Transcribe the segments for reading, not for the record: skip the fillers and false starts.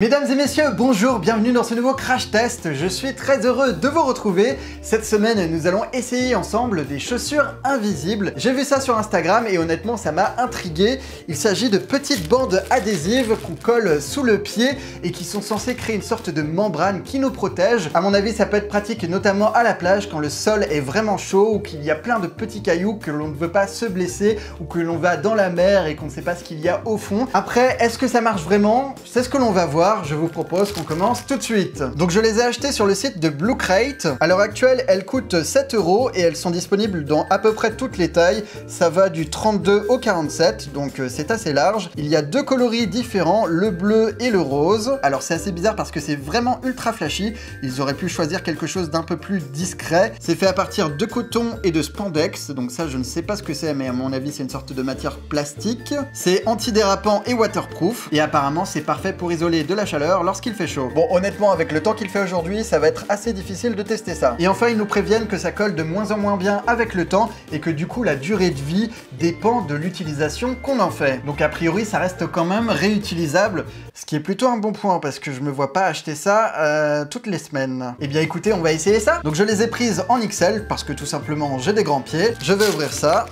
Mesdames et messieurs, bonjour, bienvenue dans ce nouveau crash test. Je suis très heureux de vous retrouver. Cette semaine, nous allons essayer ensemble des chaussures invisibles. J'ai vu ça sur Instagram et honnêtement, ça m'a intrigué. Il s'agit de petites bandes adhésives qu'on colle sous le pied et qui sont censées créer une sorte de membrane qui nous protège. À mon avis, ça peut être pratique notamment à la plage quand le sol est vraiment chaud ou qu'il y a plein de petits cailloux que l'on ne veut pas se blesser ou que l'on va dans la mer et qu'on ne sait pas ce qu'il y a au fond. Après, est-ce que ça marche vraiment? C'est ce que l'on va voir. Je vous propose qu'on commence tout de suite. Donc je les ai achetées sur le site de Blue Crate. À l'heure actuelle, elles coûtent 7 € et elles sont disponibles dans à peu près toutes les tailles. Ça va du 32 au 47, donc c'est assez large. Il y a deux coloris différents, le bleu et le rose. Alors c'est assez bizarre parce que c'est vraiment ultra flashy. Ils auraient pu choisir quelque chose d'un peu plus discret. C'est fait à partir de coton et de spandex, donc ça je ne sais pas ce que c'est, mais à mon avis c'est une sorte de matière plastique. C'est antidérapant et waterproof, et apparemment c'est parfait pour isoler de la chaleur lorsqu'il fait chaud. Bon, honnêtement, avec le temps qu'il fait aujourd'hui, ça va être assez difficile de tester ça. Et enfin, ils nous préviennent que ça colle de moins en moins bien avec le temps et que du coup, la durée de vie dépend de l'utilisation qu'on en fait. Donc a priori, ça reste quand même réutilisable, ce qui est plutôt un bon point parce que je me vois pas acheter ça toutes les semaines. Eh bien écoutez, on va essayer ça. Donc je les ai prises en XL parce que tout simplement, j'ai des grands pieds. Je vais ouvrir ça.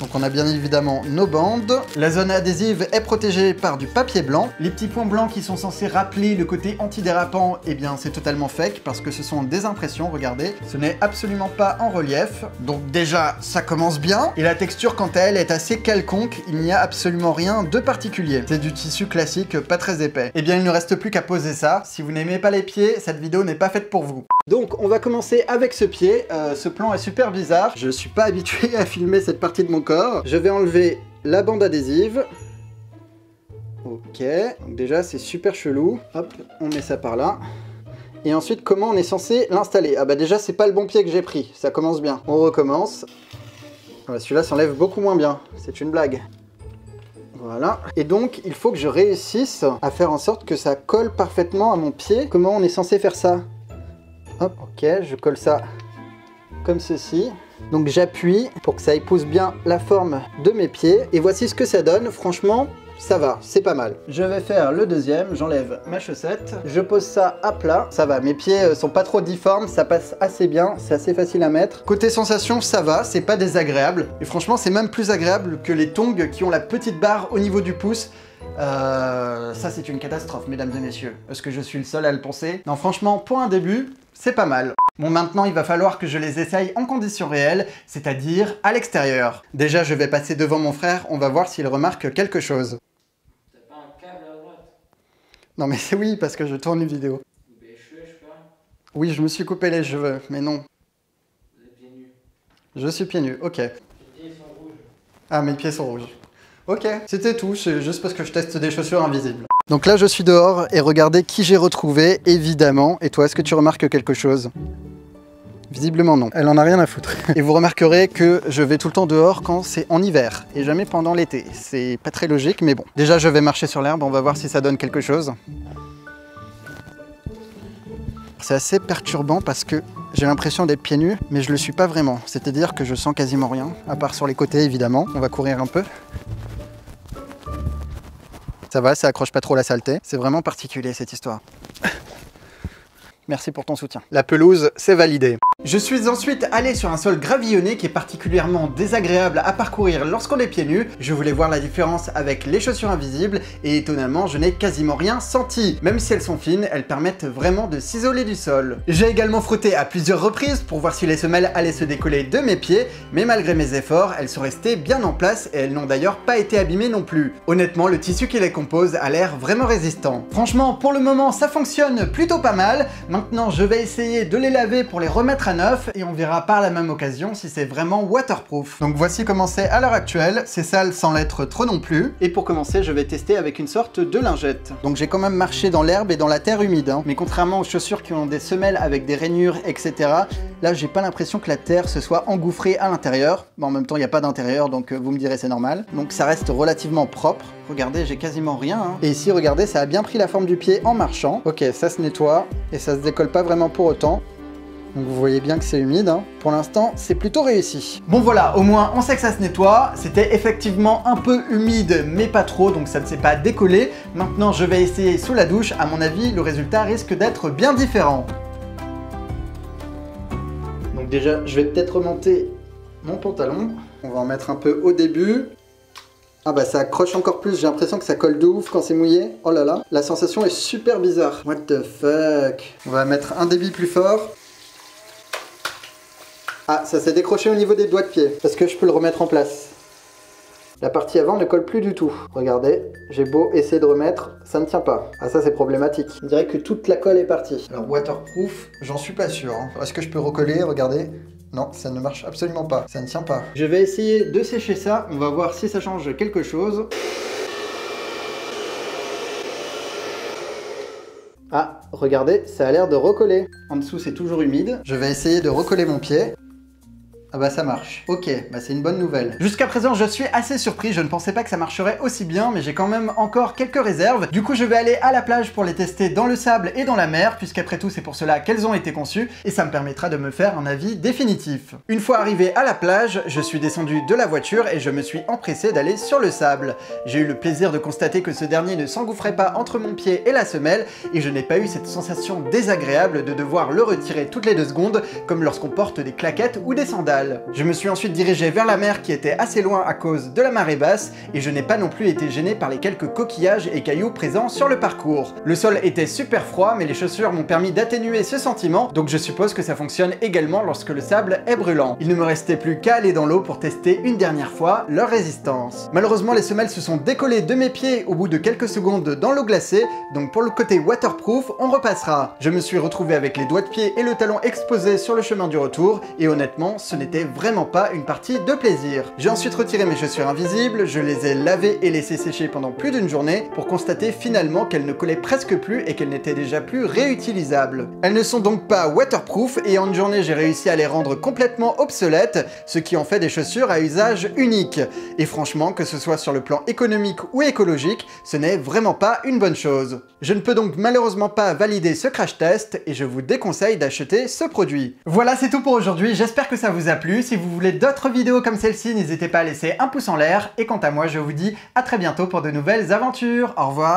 Donc on a bien évidemment nos bandes. La zone adhésive est protégée par du papier blanc. Les petits points blancs qui sont censés rappeler le côté antidérapant, eh bien c'est totalement fake parce que ce sont des impressions, regardez. Ce n'est absolument pas en relief. Donc déjà, ça commence bien. Et la texture, quant à elle, est assez quelconque. Il n'y a absolument rien de particulier. C'est du tissu classique, pas très épais. Eh bien il ne reste plus qu'à poser ça. Si vous n'aimez pas les pieds, cette vidéo n'est pas faite pour vous. Donc on va commencer avec ce pied. Ce plan est super bizarre. Je suis pas habitué à filmer cette partie de mon corps. Je vais enlever la bande adhésive. Ok, donc déjà c'est super chelou. Hop, on met ça par là. Et ensuite, comment on est censé l'installer? Ah bah déjà c'est pas le bon pied que j'ai pris, ça commence bien. On recommence. Voilà, celui-là s'enlève beaucoup moins bien, c'est une blague. Voilà. Et donc, il faut que je réussisse à faire en sorte que ça colle parfaitement à mon pied. Comment on est censé faire ça? Hop, ok, je colle ça comme ceci. Donc j'appuie pour que ça épouse bien la forme de mes pieds. Et voici ce que ça donne. Franchement, ça va, c'est pas mal. Je vais faire le deuxième, j'enlève ma chaussette. Je pose ça à plat. Ça va, mes pieds sont pas trop difformes, ça passe assez bien, c'est assez facile à mettre. Côté sensation, ça va, c'est pas désagréable. Et franchement, c'est même plus agréable que les tongs qui ont la petite barre au niveau du pouce. Ça c'est une catastrophe, mesdames et messieurs. Est-ce que je suis le seul à le penser? Non, franchement, pour un début, c'est pas mal. Bon, maintenant, il va falloir que je les essaye en conditions réelles, c'est-à-dire à l'extérieur. Déjà, je vais passer devant mon frère, on va voir s'il remarque quelque chose. T'as pas un câble à droite? Non mais c'est oui, parce que je tourne une vidéo. Coupé les cheveux, je sais pas. Oui, je me suis coupé les cheveux, mais non. Vous êtes pieds nus. Je suis pieds nus, ok. Les pieds sont rouges. Ah, mes pieds sont rouges. Ok, c'était tout, c'est juste parce que je teste des chaussures invisibles. Donc là, je suis dehors et regardez qui j'ai retrouvé, évidemment. Et toi, est-ce que tu remarques quelque chose? Visiblement non, elle en a rien à foutre. Et vous remarquerez que je vais tout le temps dehors quand c'est en hiver et jamais pendant l'été. C'est pas très logique, mais bon. Déjà, je vais marcher sur l'herbe, on va voir si ça donne quelque chose. C'est assez perturbant parce que j'ai l'impression d'être pieds nus, mais je le suis pas vraiment. C'est-à-dire que je sens quasiment rien, à part sur les côtés évidemment. On va courir un peu. Ça va, ça accroche pas trop la saleté. C'est vraiment particulier cette histoire. Merci pour ton soutien. La pelouse, c'est validé. Je suis ensuite allé sur un sol gravillonné qui est particulièrement désagréable à parcourir lorsqu'on est pieds nus. Je voulais voir la différence avec les chaussures invisibles et étonnamment, je n'ai quasiment rien senti. Même si elles sont fines, elles permettent vraiment de s'isoler du sol. J'ai également frotté à plusieurs reprises pour voir si les semelles allaient se décoller de mes pieds, mais malgré mes efforts, elles sont restées bien en place et elles n'ont d'ailleurs pas été abîmées non plus. Honnêtement, le tissu qui les compose a l'air vraiment résistant. Franchement, pour le moment, ça fonctionne plutôt pas mal. Maintenant, je vais essayer de les laver pour les remettre à neuf et on verra par la même occasion si c'est vraiment waterproof. Donc voici comment c'est à l'heure actuelle, c'est sale sans l'être trop non plus. Et pour commencer, je vais tester avec une sorte de lingette. Donc j'ai quand même marché dans l'herbe et dans la terre humide, hein. Mais contrairement aux chaussures qui ont des semelles avec des rainures, etc., là j'ai pas l'impression que la terre se soit engouffrée à l'intérieur. Mais en même temps, il n'y a pas d'intérieur, donc vous me direz c'est normal. Donc ça reste relativement propre. Regardez, j'ai quasiment rien, hein. Et ici, regardez, ça a bien pris la forme du pied en marchant. Ok, ça se nettoie et ça se décolle pas vraiment pour autant. Donc vous voyez bien que c'est humide, hein. Pour l'instant c'est plutôt réussi. Bon voilà, au moins on sait que ça se nettoie. C'était effectivement un peu humide mais pas trop, donc ça ne s'est pas décollé. Maintenant je vais essayer sous la douche, à mon avis le résultat risque d'être bien différent. Donc déjà je vais peut-être remonter mon pantalon. On va en mettre un peu au début. Ah bah ça accroche encore plus, j'ai l'impression que ça colle de ouf quand c'est mouillé. Oh là là, la sensation est super bizarre. What the fuck. On va mettre un débit plus fort. Ah, ça s'est décroché au niveau des doigts de pied. Est-ce que je peux le remettre en place? La partie avant ne colle plus du tout. Regardez, j'ai beau essayer de remettre, ça ne tient pas. Ah ça c'est problématique. On dirait que toute la colle est partie. Alors waterproof, j'en suis pas sûr. Hein. Est-ce que je peux recoller? Regardez. Non, ça ne marche absolument pas. Ça ne tient pas. Je vais essayer de sécher ça. On va voir si ça change quelque chose. Ah, regardez, ça a l'air de recoller. En dessous, c'est toujours humide. Je vais essayer de recoller mon pied. Ah bah ça marche. Ok, bah c'est une bonne nouvelle. Jusqu'à présent, je suis assez surpris. Je ne pensais pas que ça marcherait aussi bien, mais j'ai quand même encore quelques réserves. Du coup, je vais aller à la plage pour les tester dans le sable et dans la mer, puisqu'après tout, c'est pour cela qu'elles ont été conçues, et ça me permettra de me faire un avis définitif. Une fois arrivé à la plage, je suis descendu de la voiture et je me suis empressé d'aller sur le sable. J'ai eu le plaisir de constater que ce dernier ne s'engouffrait pas entre mon pied et la semelle, et je n'ai pas eu cette sensation désagréable de devoir le retirer toutes les 2 secondes, comme lorsqu'on porte des claquettes ou des sandales. Je me suis ensuite dirigé vers la mer qui était assez loin à cause de la marée basse et je n'ai pas non plus été gêné par les quelques coquillages et cailloux présents sur le parcours. Le sol était super froid mais les chaussures m'ont permis d'atténuer ce sentiment, donc je suppose que ça fonctionne également lorsque le sable est brûlant. Il ne me restait plus qu'à aller dans l'eau pour tester une dernière fois leur résistance. Malheureusement les semelles se sont décollées de mes pieds au bout de quelques secondes dans l'eau glacée, donc pour le côté waterproof on repassera. Je me suis retrouvé avec les doigts de pied et le talon exposés sur le chemin du retour et honnêtement ce n'était vraiment pas une partie de plaisir. J'ai ensuite retiré mes chaussures invisibles, je les ai lavées et laissées sécher pendant plus d'une journée pour constater finalement qu'elles ne collaient presque plus et qu'elles n'étaient déjà plus réutilisables. Elles ne sont donc pas waterproof et en une journée j'ai réussi à les rendre complètement obsolètes, ce qui en fait des chaussures à usage unique. Et franchement, que ce soit sur le plan économique ou écologique, ce n'est vraiment pas une bonne chose. Je ne peux donc malheureusement pas valider ce crash test et je vous déconseille d'acheter ce produit. Voilà, c'est tout pour aujourd'hui, j'espère que ça vous a plu. Si vous voulez d'autres vidéos comme celle-ci, n'hésitez pas à laisser un pouce en l'air. Et quant à moi, je vous dis à très bientôt pour de nouvelles aventures. Au revoir.